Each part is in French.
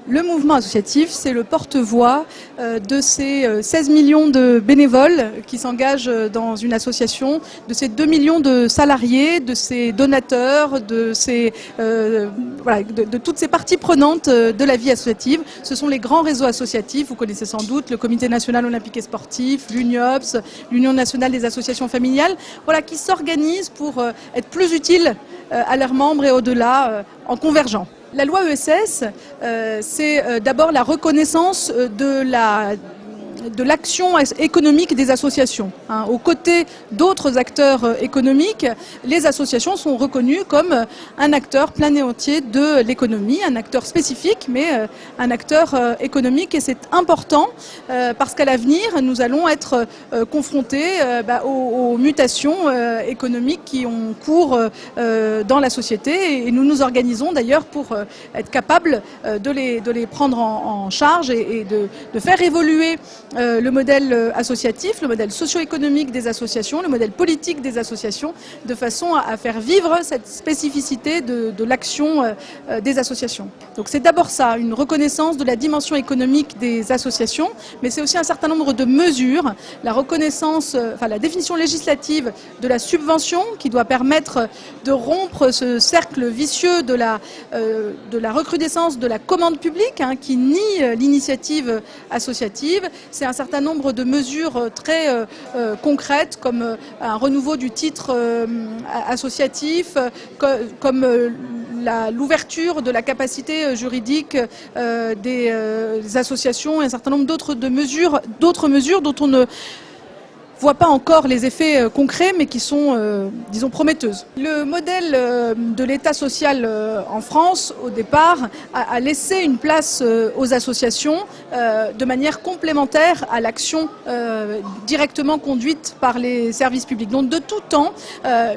Le mouvement associatif, c'est le porte-voix de ces 16 millions de bénévoles qui s'engagent dans une association, de ces 2 millions de salariés, de ces donateurs, de toutes ces parties prenantes de la vie associative. Ce sont les grands réseaux associatifs, vous connaissez sans doute le Comité national olympique et sportif, l'UNIOPS, l'Union nationale des associations familiales, qui s'organisent pour être plus utiles à leurs membres et au-delà en convergeant. La loi ESS, c'est d'abord la reconnaissance de l'action économique des associations. Aux côtés d'autres acteurs économiques, les associations sont reconnues comme un acteur plein et entier de l'économie, un acteur spécifique, mais un acteur économique. Et c'est important parce qu'à l'avenir, nous allons être confrontés aux mutations économiques qui ont cours dans la société. Et nous nous organisons d'ailleurs pour être capables de les prendre en charge et de faire évoluer le modèle associatif, le modèle socio-économique des associations, le modèle politique des associations, de façon à faire vivre cette spécificité de l'action des associations. Donc c'est d'abord ça, une reconnaissance de la dimension économique des associations, mais c'est aussi un certain nombre de mesures, la reconnaissance, la définition législative de la subvention qui doit permettre de rompre ce cercle vicieux de la recrudescence de la commande publique qui nie l'initiative associative. C'est un certain nombre de mesures très concrètes comme un renouveau du titre associatif, comme l'ouverture de la capacité juridique des associations et un certain nombre d'autres mesures dont on ne voit pas encore les effets concrets, mais qui sont, disons, prometteuses. Le modèle de l'État social en France, au départ, a laissé une place aux associations de manière complémentaire à l'action directement conduite par les services publics. Donc de tout temps,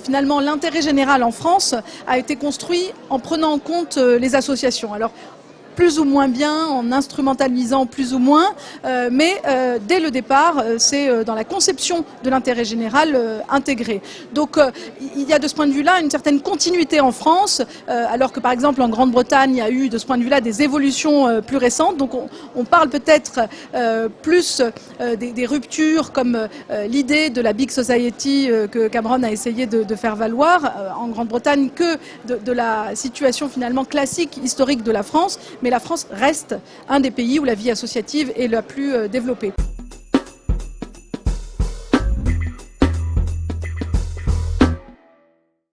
finalement, l'intérêt général en France a été construit en prenant en compte les associations. Alors, plus ou moins bien, en instrumentalisant plus ou moins, mais dès le départ, c'est dans la conception de l'intérêt général intégré. Donc il y a de ce point de vue-là une certaine continuité en France, alors que par exemple en Grande-Bretagne, il y a eu de ce point de vue-là des évolutions plus récentes. Donc on parle peut-être plus des ruptures comme l'idée de la Big Society que Cameron a essayé de faire valoir en Grande-Bretagne que de la situation finalement classique, historique de la France. Mais la France reste un des pays où la vie associative est la plus développée.